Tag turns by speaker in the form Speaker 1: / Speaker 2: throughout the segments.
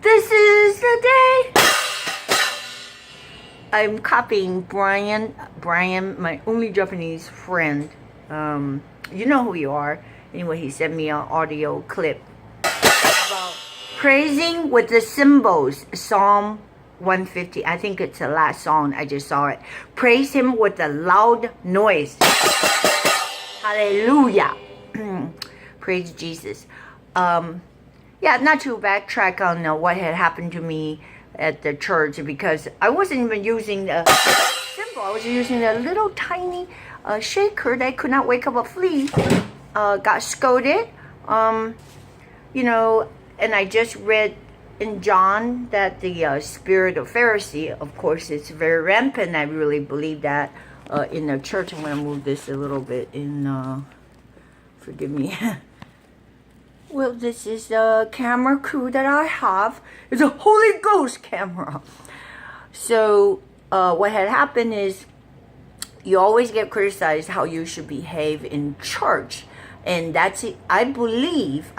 Speaker 1: This is the day. I'm copying Brian, my only Japanese friend. You know who you are. Anyway, he sent me an audio clip about praising with the cymbals, Psalm 150. I think it's the last song. I just saw it. Praise him with a loud noise. Hallelujah. Praise Jesus. Yeah, not to backtrack on what had happened to me at the church, because I wasn't even using the cymbal. I was using a little tiny shaker that could not wake up a flea. Got scolded. You know, and I just read in John that the spirit of Pharisee, of course, it's very rampant. I really believe that in the church. I'm going to move this a little bit in, forgive me. Well, this is the camera crew that I have. It's a Holy Ghost camera. So what had happened is you always get criticized how you should behave in church. And that's it. I believe,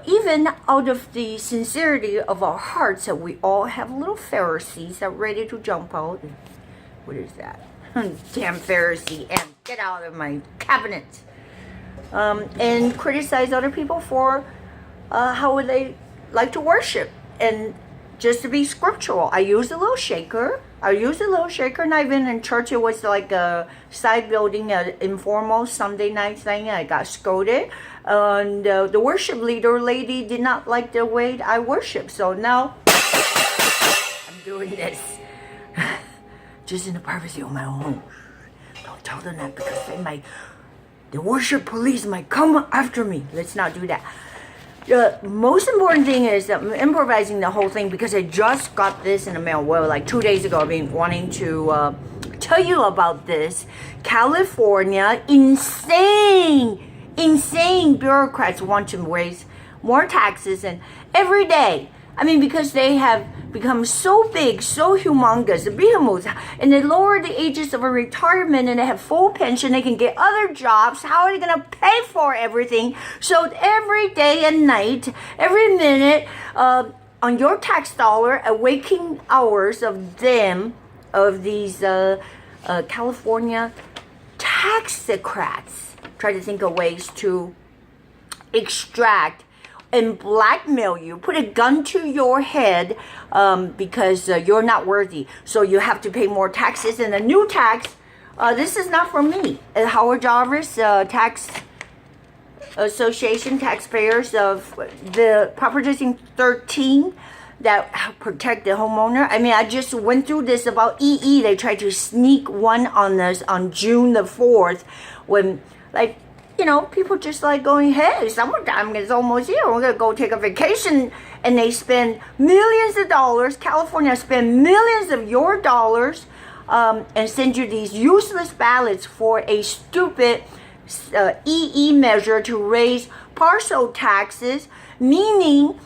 Speaker 1: even out of the sincerity of our hearts, that we all have little Pharisees that are ready to jump out. What is that? Damn Pharisee, and get out of my cabinet. And criticize other people for how they like to worship. And just to be scriptural, I use a little shaker. Not even in church. It was like a side building, an informal Sunday night thing. I got scolded. And the worship leader lady did not like the way I worship. So now I'm doing this. Just in the privacy of my own home. Don't tell them that, because the worship police might come after me. Let's not do that. The most important thing is that I'm improvising the whole thing because I just got this in the mail. Well, like 2 days ago, I've been wanting to tell you about this. California, insane bureaucrats want to raise more taxes, and every day. I mean, because they have become so big, so humongous, the behemoths, and they lower the ages of a retirement, and they have full pension, they can get other jobs. How are they going to pay for everything? So every day and night, every minute, on your tax dollar, waking hours of these California taxocrats try to think of ways to extract and blackmail you, put a gun to your head because you're not worthy. So you have to pay more taxes. And the new tax, this is not for me. Howard Jarvis, Tax Association, taxpayers of the Proposition 13 that protect the homeowner. I mean, I just went through this about EE. They tried to sneak one on us on June the 4th when, like, you know, people just like going, hey, summertime is almost here. We're going to go take a vacation. And they spend millions of dollars. California spend millions of your dollars and send you these useless ballots for a stupid EE measure to raise parcel taxes. Meaning,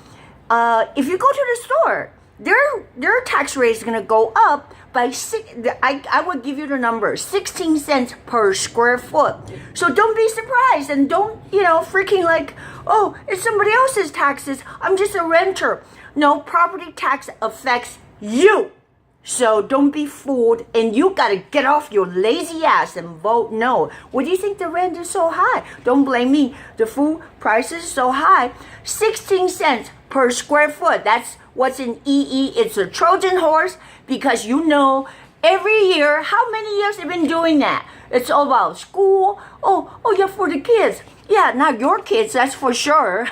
Speaker 1: if you go to the store, their tax rate is going to go up by I would give you the number, 16 cents per square foot. So don't be surprised, and don't, freaking like, oh, it's somebody else's taxes. I'm just a renter. No, property tax affects you. So don't be fooled, and you got to get off your lazy ass and vote no. What do you think the rent is so high? Don't blame me. The food prices is so high. 16 cents per square foot. That's what's in EE. It's a Trojan horse, because every year, how many years they've been doing that? It's all about school. Oh yeah, for the kids. Yeah, not your kids, that's for sure.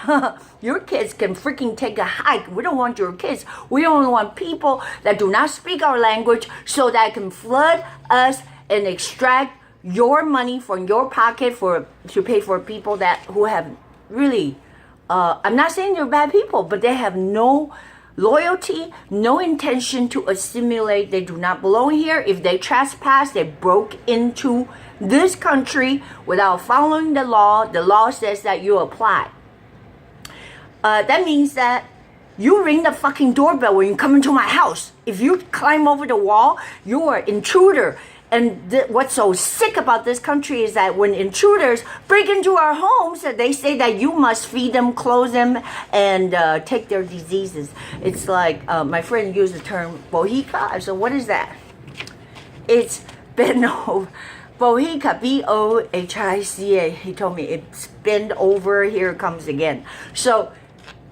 Speaker 1: Your kids can freaking take a hike. We don't want your kids. We don't want people that do not speak our language so that can flood us and extract your money from your pocket to pay for people who have really, I'm not saying they're bad people, but they have no loyalty, no intention to assimilate. They do not belong here. If they trespass, they broke into this country without following the law. The law says that you apply. That means that you ring the fucking doorbell when you come into my house. If you climb over the wall, you're an intruder. And what's so sick about this country is that when intruders break into our homes, they say that you must feed them, clothe them, and take their diseases. It's like my friend used the term bohica. So what is that? It's bend over. Bohica, B-O-H-I-C-A. He told me it's bend over, here it comes again. So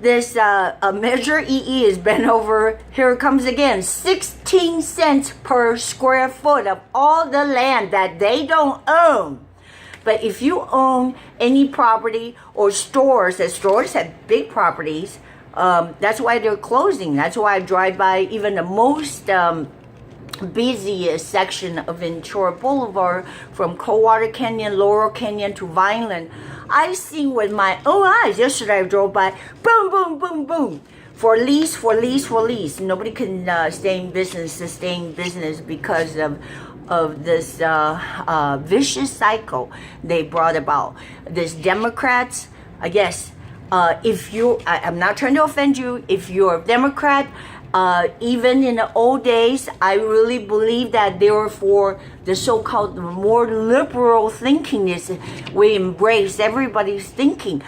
Speaker 1: this measure EE is bent over, here it comes again. 16 cents per square foot of all the land that they don't own. But if you own any property or stores, the stores have big properties, that's why they're closing. That's why I drive by even the most busiest section of Ventura Boulevard, from Coldwater Canyon, Laurel Canyon to Vineland. I seen with my own eyes. Yesterday I drove by, boom, boom, boom, boom. For lease, for lease, for lease. Nobody can stay in business, sustain business because of this vicious cycle they brought about. This Democrats, I guess, if you, I'm not trying to offend you, if you're a Democrat, even in the old days, I really believe that they were for the so-called more liberal thinking. We embrace everybody's thinking.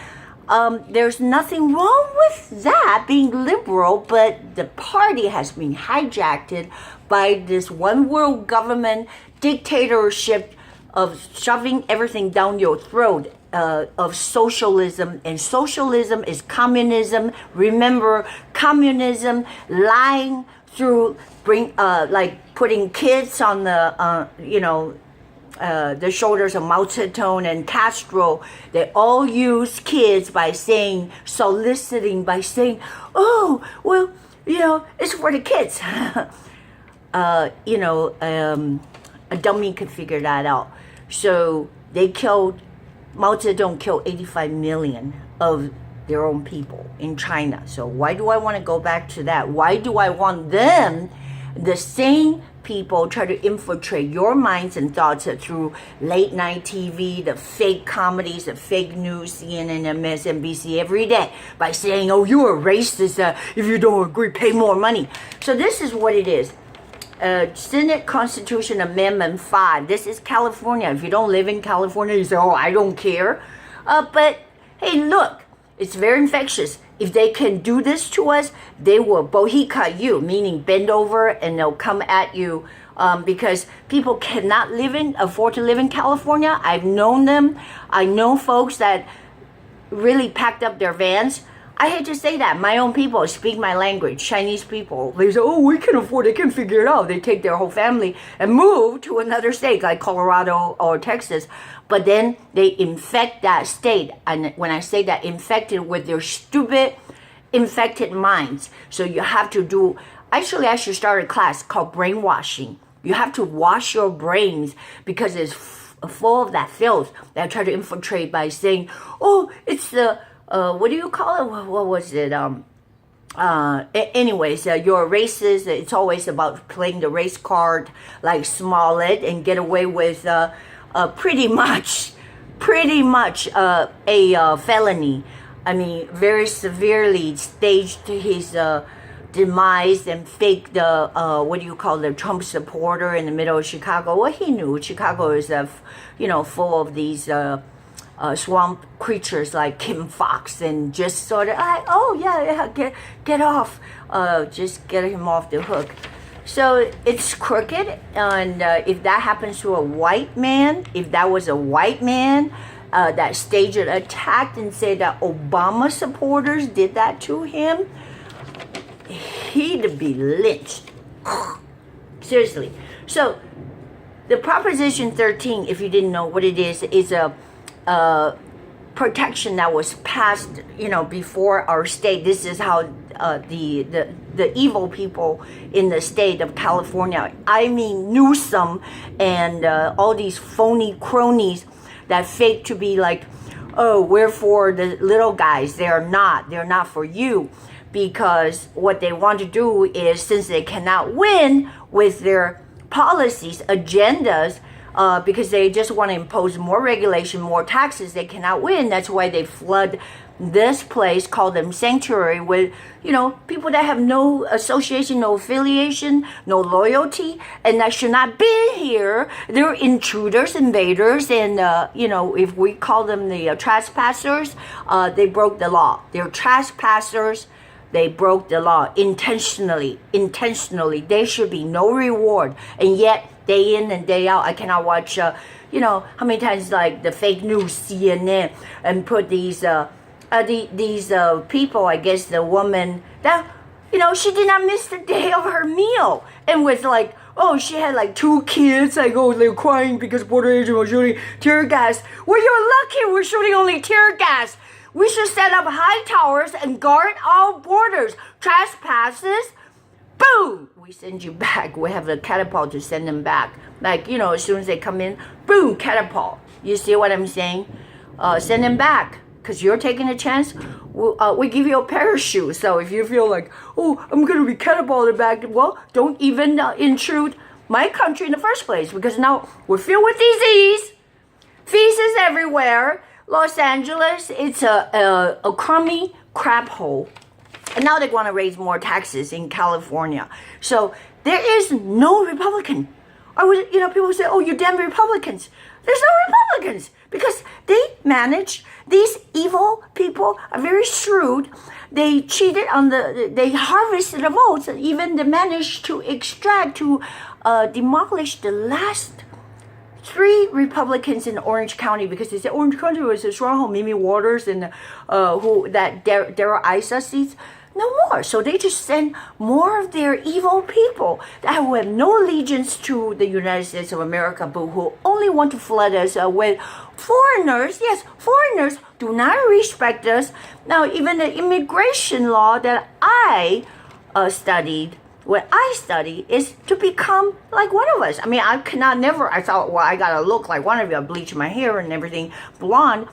Speaker 1: There's nothing wrong with that, being liberal, but the party has been hijacked by this one world government dictatorship of shoving everything down your throat. Of socialism, and socialism is communism. Remember, communism, lying through like putting kids on the the shoulders of Mao Zedong and Castro. They all use kids by saying, soliciting, by saying, oh, well, it's for the kids. A dummy could figure that out. So they killed. Mao Zedong killed 85 million of their own people in China. So why do I want to go back to that? Why do I want them, the same people, try to infiltrate your minds and thoughts through late night TV, the fake comedies, the fake news, CNN, MSNBC every day by saying, oh, you're a racist. If you don't agree, pay more money. So this is what it is. Senate Constitution Amendment 5. This is California. If you don't live in California, you say, oh, I don't care. But, hey, look, it's very infectious. If they can do this to us, they will bohica you, meaning bend over, and they'll come at you because people cannot afford to live in California. I've known them. I know folks that really packed up their vans. I hate to say that. My own people speak my language. Chinese people, they say, oh, we can afford it, they can figure it out. They take their whole family and move to another state like Colorado or Texas. But then they infect that state. And when I say that, infected with their stupid, infected minds. So you have to do, actually I should start a class called brainwashing. You have to wash your brains because it's full of that filth that try to infiltrate by saying, oh, it's the, what do you call it? What was it? Anyways, you're racist. It's always about playing the race card like Smollett and get away with pretty much a felony. I mean, very severely staged his demise and faked the what do you call the Trump supporter in the middle of Chicago. Well, he knew Chicago is full of these swamp creatures like Kim Fox, and just sort of get off, just get him off the hook. So it's crooked, and if that happens to a white man, if that was a white man that staged an attack and said that Obama supporters did that to him, he'd be lynched. Seriously. So the Proposition 13, if you didn't know what it is a protection that was passed, before our state. This is how the evil people in the state of California, I mean Newsom and all these phony cronies that fake to be like, oh, we're for the little guys. They're not for you, because what they want to do is, since they cannot win with their policies, agendas, because they just want to impose more regulation, more taxes. They cannot win. That's why they flood this place, call them sanctuary, with, you know, people that have no association, no affiliation, no loyalty, and that should not be here. They're intruders, invaders, and, you know, if we call them the trespassers, they broke the law. They're trespassers. They broke the law intentionally. There should be no reward. And yet, day in and day out, I cannot watch, you know, how many times, like, the fake news, CNN, and put these people, I guess the woman, that, you know, she did not miss the day of her meal. And was like, oh, she had like 2 kids. Like, oh, they're crying because border agent was shooting tear gas. Well, you're lucky we're shooting only tear gas. We should set up high towers and guard all borders. Trespasses, boom, we send you back. We have a catapult to send them back. Like, you know, as soon as they come in, boom, catapult. You see what I'm saying? Send them back. Because you're taking a chance, we give you a parachute. So if you feel like, oh, I'm going to be catapulted back, well, don't even intrude my country in the first place. Because now we're filled with disease, feces everywhere. Los Angeles, it's a crummy crap hole. And now they want to raise more taxes in California. So there is no Republican. You know, people say, oh, you damn Republicans. There's no Republicans because they manage. These evil people are very shrewd. They cheated on they harvested the votes, and even they managed to extract, to demolish the last 3 Republicans in Orange County, because they said Orange County was a stronghold. Mimi Waters and Darrell Issa seats. No more. So they just send more of their evil people that who have no allegiance to the United States of America, but who only want to flood us with foreigners. Yes, foreigners do not respect us. Now, even the immigration law that I studied, what I study, is to become like one of us. I mean, I thought, well, I gotta look like one of you. I bleach my hair and everything blonde.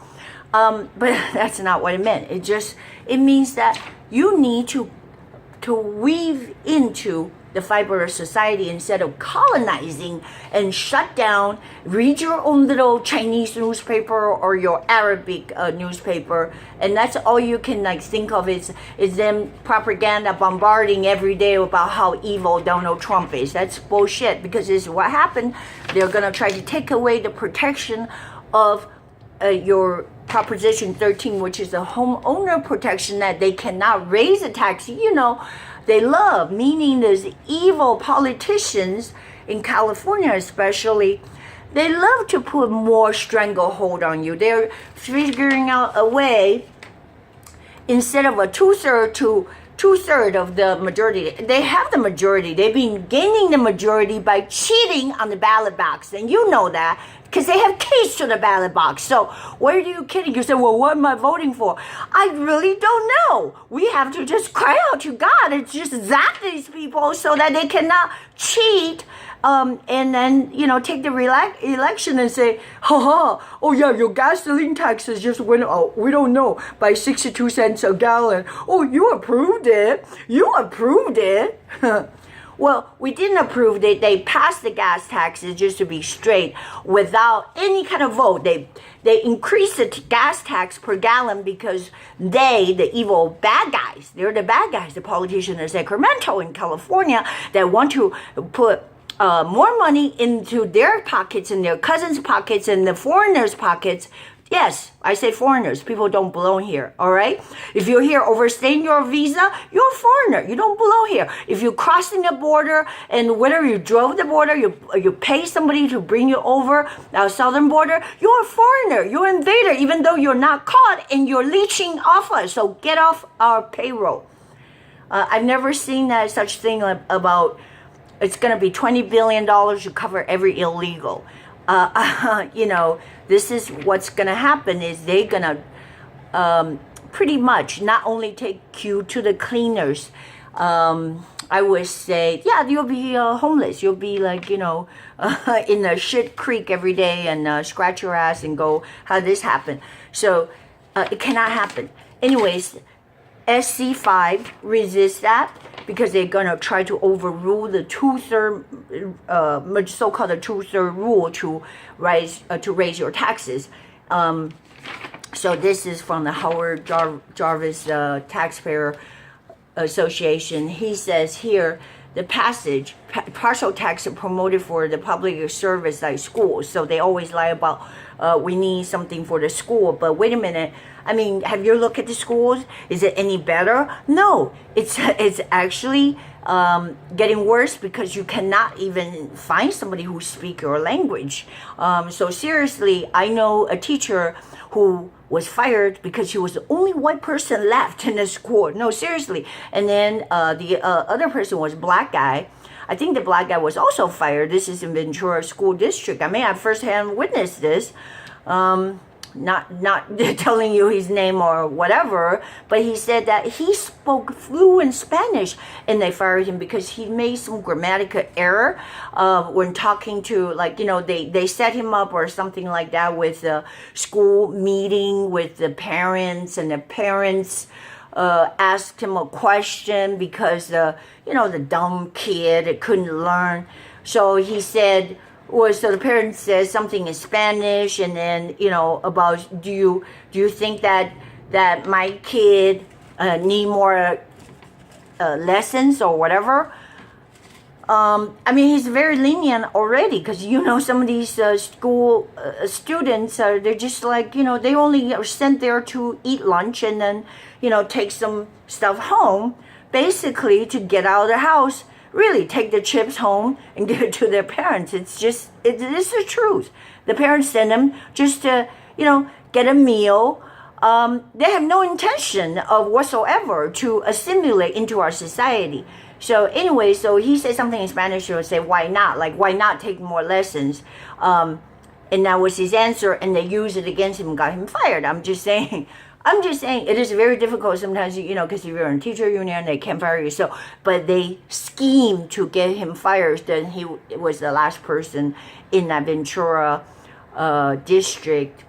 Speaker 1: But that's not what it meant. It means that you need to weave into the fiber of society instead of colonizing and shut down. Read your own little Chinese newspaper or your Arabic newspaper, and that's all you can like think of is them propaganda bombarding every day about how evil Donald Trump is. That's bullshit, because this is what happened. They're gonna try to take away the protection of your Proposition 13, which is a homeowner protection, that they cannot raise a tax. You know, they love, meaning there's evil politicians in California especially, they love to put more stranglehold on you. They're figuring out a way, instead of a two-third to two-thirds of the majority. They have the majority. They've been gaining the majority by cheating on the ballot box. And you know that, because they have keys to the ballot box. So what are you kidding? You say, well, what am I voting for? I really don't know. We have to just cry out to God and just zap these people so that they cannot cheat. And then, you know, take the election and say, oh yeah, your gasoline taxes just went out, we don't know, by 62 cents a gallon. Oh, you approved it. Well, we didn't approve it. They passed the gas taxes, just to be straight, without any kind of vote. They increased the gas tax per gallon because the evil bad guys, they're the bad guys, the politicians in Sacramento in California, that want to put more money into their pockets and their cousins' pockets and the foreigners' pockets. Yes, I say foreigners. People don't belong here, all right? If you're here overstaying your visa, you're a foreigner. You don't belong here. If you're crossing the border, and whether you drove the border, you pay somebody to bring you over the southern border, you're a foreigner. You're an invader, even though you're not caught and you're leeching off us. So get off our payroll. I've never seen such thing about it's going to be $20 billion to cover every illegal. You know, this is what's going to happen is they're going to pretty much not only take you to the cleaners. I would say, yeah, you'll be homeless. You'll be like, you know, in a shit creek every day and scratch your ass and go, how did this happen? So it cannot happen. Anyways, SC5 resists that, because they're going to try to overrule the so-called two-third rule to raise your taxes. So this is from the Howard Jarvis Taxpayer Association. He says here, the passage, partial tax are promoted for the public service like schools. So they always lie about we need something for the school. But wait a minute. I mean, have you looked at the schools? Is it any better? No, it's actually getting worse because you cannot even find somebody who speaks your language. So seriously, I know a teacher who was fired because she was the only white person left in the school. No, seriously. And then the other person was black guy. I think the black guy was also fired. This is in Ventura School District. I mean, I firsthand witnessed this. Not telling you his name or whatever, but he said that he spoke fluent Spanish and they fired him because he made some grammatical error when talking to, like, you know, they set him up or something like that with a school meeting with the parents, and the parents asked him a question because you know, the dumb kid couldn't learn. So he said, so the parent says something in Spanish, and then, you know, about do you think that my kid need more lessons or whatever? I mean, he's very lenient already because, you know, some of these school students they're just like, you know, they only are sent there to eat lunch and then, you know, take some stuff home, basically to get out of the house. Really take the chips home and give it to their parents. It's is the truth. The parents send them just to, you know, get a meal. They have no intention of whatsoever to assimilate into our society. So anyway, so he said something in Spanish. He'll say, why not? Like, why not take more lessons? And that was his answer, and they used it against him and got him fired. I'm just saying it is very difficult sometimes, you know, because if you're in a teacher union, they can't fire you. So, but they scheme to get him fired. Then he was the last person in that Ventura district.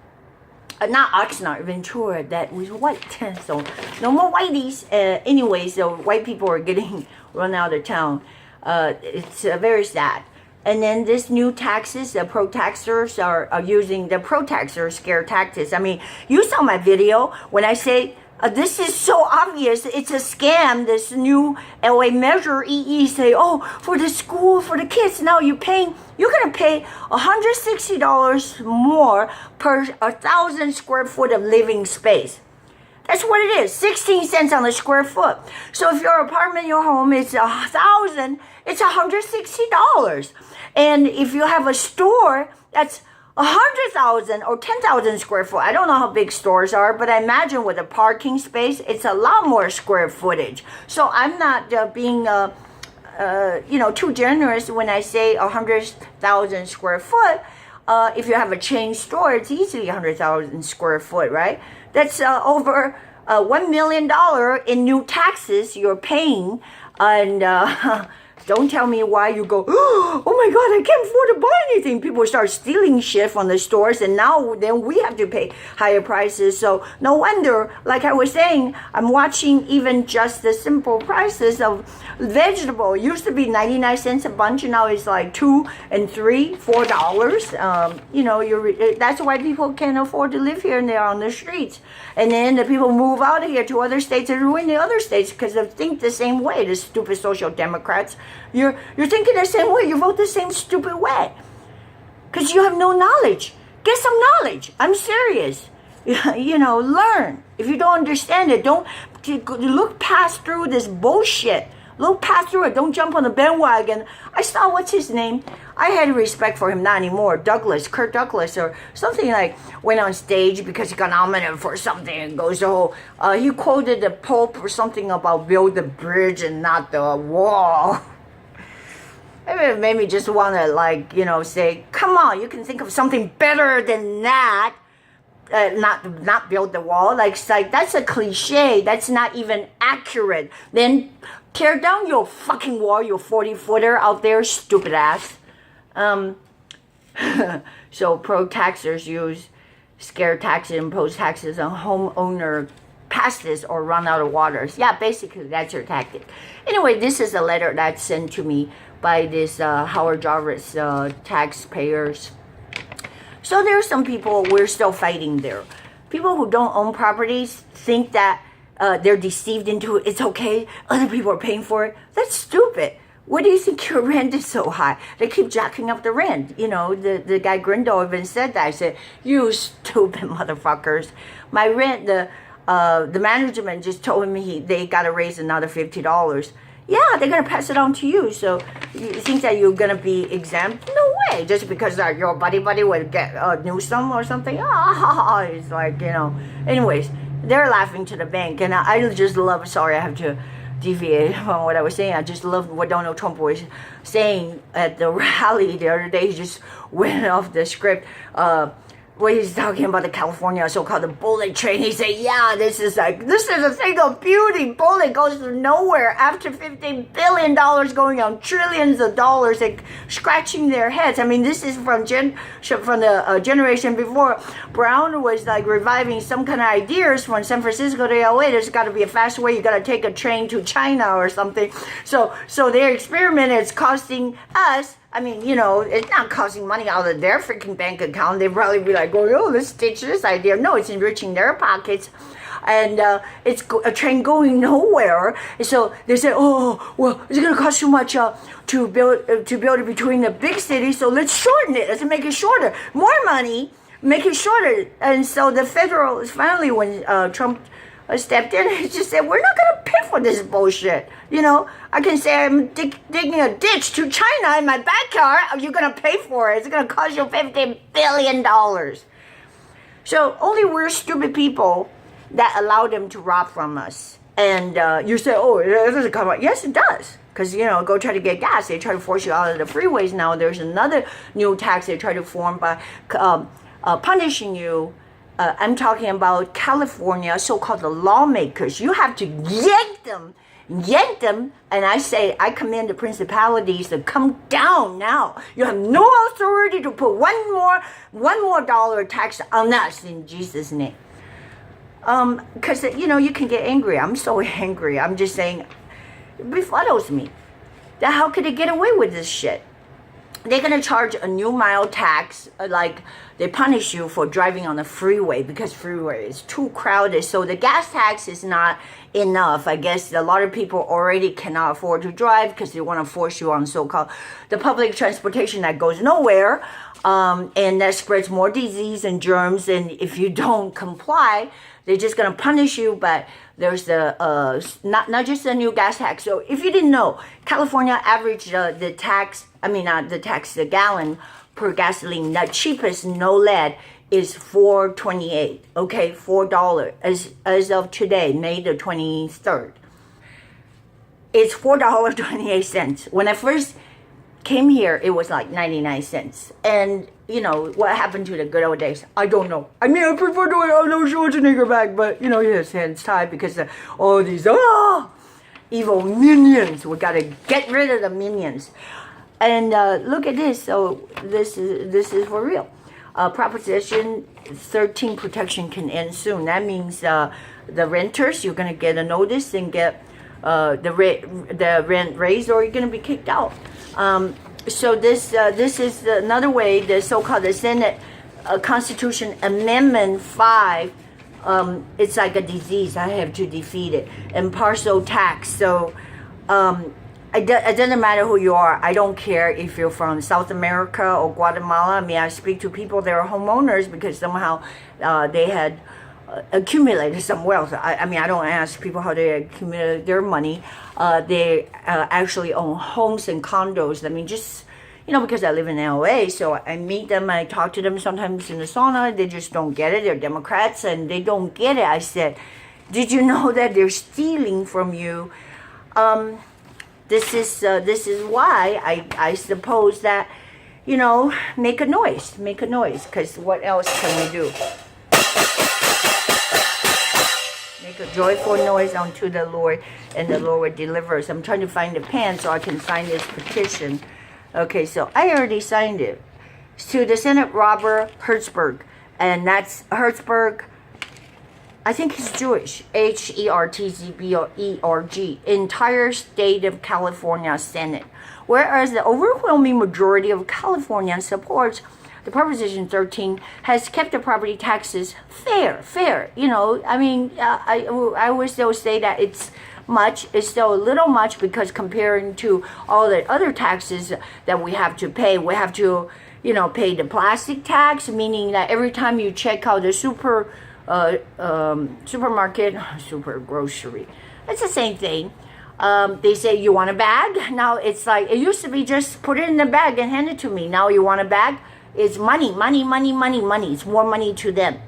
Speaker 1: Not Oxnard, Ventura, that was white. So no more whiteys. Anyway, so white people are getting run out of town. It's very sad. And then this new taxes, the pro-taxers are using the pro-taxer scare tactics. I mean, you saw my video when I say, this is so obvious. It's a scam. This new LA measure EE say, oh, for the school, for the kids, now you're going to pay $160 more per 1,000 square foot of living space. That's what it is, 16 cents on the square foot. So if your apartment, your home, it's 1,000, it's $160. And if you have a store, that's 100,000 or 10,000 square foot. I don't know how big stores are, but I imagine with a parking space, it's a lot more square footage. So I'm not being, you know, too generous when I say 100,000 square foot. If you have a chain store, it's easily 100,000 square foot, right? That's over $1 million in new taxes you're paying. And don't tell me why you go, oh my God, I can't afford to buy anything. People start stealing shit from the stores, and now then we have to pay higher prices. So no wonder, like I was saying, I'm watching even just the simple prices of vegetable. It used to be 99 cents a bunch, and now it's like $2 and $3, $4. You know, that's why people can't afford to live here, and they're on the streets. And then the people move out of here to other states and ruin the other states because they think the same way. The stupid social democrats. You're thinking the same way. You vote the same stupid way because you have no knowledge. Get some knowledge. I'm serious. You know, learn. If you don't understand it, don't look past through this bullshit. Look past through it. Don't jump on the bandwagon. I saw, what's his name? I had respect for him, not anymore. Kurt Douglas or something, like went on stage because he got nominated for something and goes, oh, he quoted the Pope or something about build the bridge and not the wall. It made me just want to, like, you know, say, come on, you can think of something better than that. Not build the wall. Like that's a cliche. That's not even accurate. Then tear down your fucking wall, you 40-footer out there, stupid ass. So pro-taxers use scare taxes, impose taxes on homeowner past this or run out of waters. Yeah, basically that's your tactic. Anyway, this is a letter that's sent to me by this Howard Jarvis taxpayers. So there are some people, we're still fighting there. people who don't own properties think that they're deceived into it's okay, other people are paying for it. That's stupid. What do you think your rent is so high? They keep jacking up the rent. You know, the guy Grindo even said that. I said, you stupid motherfuckers. My rent, the management just told me they got to raise another $50. Yeah, they're going to pass it on to you. So you think that you're going to be exempt? No way. Just because your buddy would get Newsom or something. It's like, you know. Anyways, they're laughing to the bank. And I just love, sorry, I have to deviate from what I was saying. I just love what Donald Trump was saying at the rally the other day. He just went off the script. Where he's talking about the California so-called the bullet train. He said, yeah, this is a thing of beauty. Bullet goes to nowhere after $15 billion going on trillions of dollars and scratching their heads. I mean, this is from the generation before. Brown was like reviving some kind of ideas from San Francisco to LA. There's got to be a fast way. You got to take a train to China or something. So their experiment is costing us, I mean, you know, it's not costing money out of their freaking bank account. They'd probably be like, oh, let's ditch this idea. No, it's enriching their pockets. And it's a train going nowhere. And so they say, oh, well, it's going to cost too much to build it between the big cities. So let's shorten it. Let's make it shorter. More money, make it shorter. And so the federal, finally, when Trump stepped in, he just said, we're not going to pay for this bullshit. You know, I can say I'm digging a ditch to China in my backyard. You're going to pay for it. It's going to cost you $15 billion. So only we're stupid people that allow them to rob from us. And you say, oh, it doesn't come out. Yes, it does. Because, you know, go try to get gas. They try to force you out of the freeways now. There's another new tax they try to form by punishing you. I'm talking about California, so-called the lawmakers. You have to yank them, and I say, I command the principalities to come down now. You have no authority to put one more dollar tax on us in Jesus' name. Because, you know, you can get angry. I'm so angry. I'm just saying, it befuddles me. That how could they get away with this shit? They're going to charge a new mile tax, like they punish you for driving on the freeway because freeway is too crowded. So the gas tax is not enough. I guess a lot of people already cannot afford to drive because they want to force you on so-called the public transportation that goes nowhere. And that spreads more disease and germs. And if you don't comply, they're just going to punish you. But there's the not just a new gas tax. So if you didn't know, California averaged the gallon per gasoline, the cheapest, no lead, is $4.28. Okay, $4 as of today, May the 23rd. It's $4.28. When I first came here, it was like 99 cents. And, you know, what happened to the good old days? I don't know. I mean, I prefer to have no Schwarzenegger back, but, you know, his hands tied because of all these evil minions. We got to get rid of the minions. And look at this. So this is for real. Proposition 13 protection can end soon. That means the renters, you're going to get a notice and get the rent raised, or you're going to be kicked out. So this is another way. The so-called the Senate Constitution Amendment 5. It's like a disease. I have to defeat it. And partial tax. So it doesn't matter who you are. I don't care if you're from South America or Guatemala. I mean, I speak to people that are homeowners because somehow they had accumulated some wealth. I mean, I don't ask people how they accumulated their money. They actually own homes and condos. I mean, just, you know, because I live in LA, so I meet them, I talk to them sometimes in the sauna. They just don't get it. They're Democrats and they don't get it. I said, did you know that they're stealing from you? This is why I suppose that, you know, make a noise, because what else can we do? Make a joyful noise unto the Lord, and the Lord will deliver us. I'm trying to find the pen so I can sign this petition. Okay, so I already signed it. It's to the Senate Robert Hertzberg, and that's Hertzberg. I think he's Jewish. Hertzberg, entire state of California Senate. Whereas the overwhelming majority of Californians supports the Proposition 13 has kept the property taxes fair. You know, I mean, I always still say that it's still a little much, because comparing to all the other taxes that we have to pay, we have to, you know, pay the plastic tax, meaning that every time you check out the supermarket, super grocery, it's the same thing. They say, you want a bag? Now it's like, it used to be just put it in the bag and hand it to me. Now you want a bag? It's money. It's more money to them.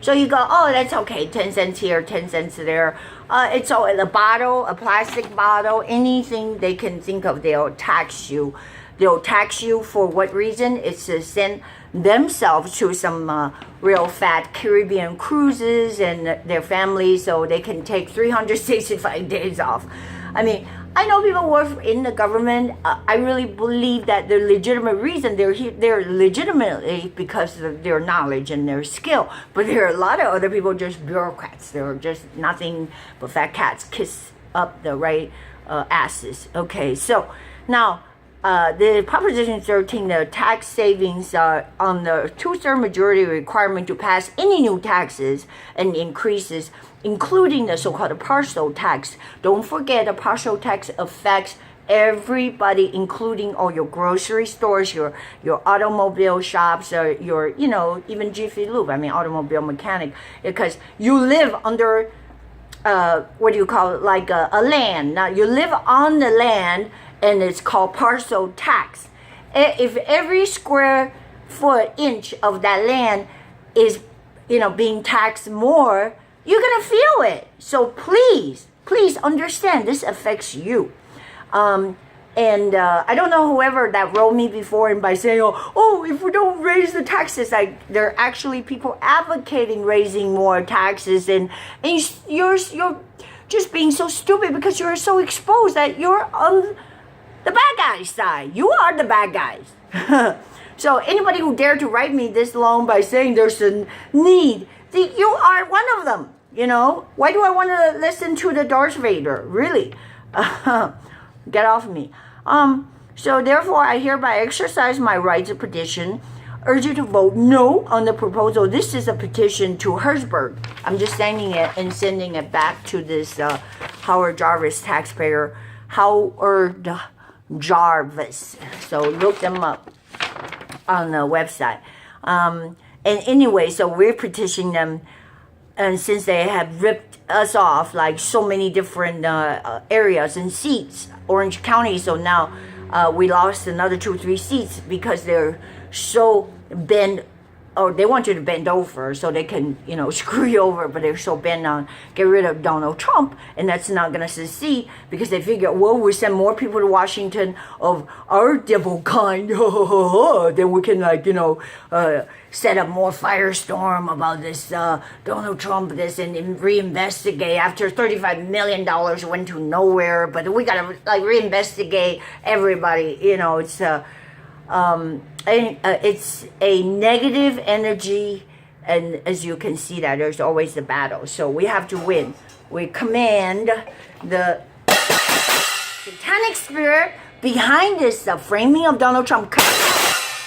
Speaker 1: So you go, oh, that's okay, 10 cents here, 10 cents there. It's all a bottle, a plastic bottle, anything they can think of, they'll tax you. They'll tax you for what reason? It's to send themselves to some real fat Caribbean cruises and their families, so they can take 365 days off. I mean, I know people work in the government. I really believe that the legitimate reason they're here, they're legitimately because of their knowledge and their skill. But there are a lot of other people, just bureaucrats. They're just nothing but fat cats kiss up the right asses. Okay, so now the Proposition 13, the tax savings on the 2/3 majority requirement to pass any new taxes and increases, including the so-called partial tax. Don't forget, the partial tax affects everybody, including all your grocery stores, your automobile shops, your, you know, even Jiffy Lube, I mean, automobile mechanic, because you live under, what do you call it, like a land. Now, you live on the land, and it's called parcel tax. If every square foot, inch of that land is, you know, being taxed more, you're gonna feel it. So please understand, this affects you. I don't know whoever that wrote me before, and by saying, oh, if we don't raise the taxes, like, there are actually people advocating raising more taxes, and you're just being so stupid because you're so exposed that you're on the bad guys' side. You are the bad guys. So anybody who dared to write me this long by saying there's a need, you are one of them. You know, why do I want to listen to the Darth Vader? Really? Get off me. So therefore, I hereby exercise my right to petition, urge you to vote no on the proposal. This is a petition to Hertzberg. I'm just signing it and sending it back to this Howard Jarvis taxpayer. Howard Jarvis. So look them up on the website. And anyway, so we're petitioning them, and since they have ripped us off like so many different areas and seats, Orange County, so now we lost another 2-3 seats because they're so bent, or they want you to bend over so they can, you know, screw you over, but they're so bent on get rid of Donald Trump, and that's not going to succeed because they figure, well, we send more people to Washington of our devil kind, then we can, like, you know, set up more firestorm about this Donald Trump, this, and reinvestigate after $35 million went to nowhere, but we got to, like, reinvestigate everybody, you know, it's a negative energy, and as you can see that there's always a battle, so we have to win. We command the satanic spirit behind this framing of Donald Trump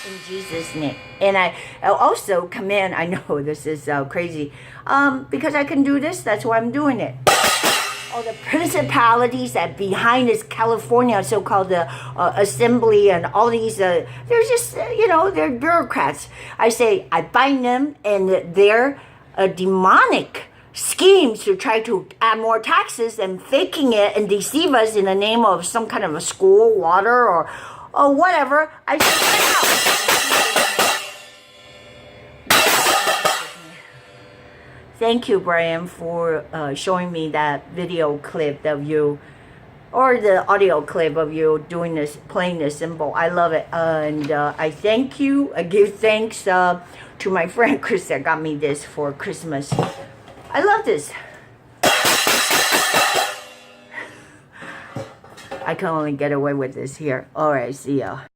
Speaker 1: in Jesus' name. And I also command, I know this is crazy, because I can do this, that's why I'm doing it. All the principalities that behind this California so-called assembly and all these, they're just, you know, they're bureaucrats. I say, I bind them and their demonic schemes to try to add more taxes and faking it and deceive us in the name of some kind of a school, water, or whatever. I say, thank you, Brian, for showing me that video clip of you, or the audio clip of you doing this, playing this cymbal. I love it. And I thank you. I give thanks to my friend Chris that got me this for Christmas. I love this. I can only get away with this here. All right, see ya.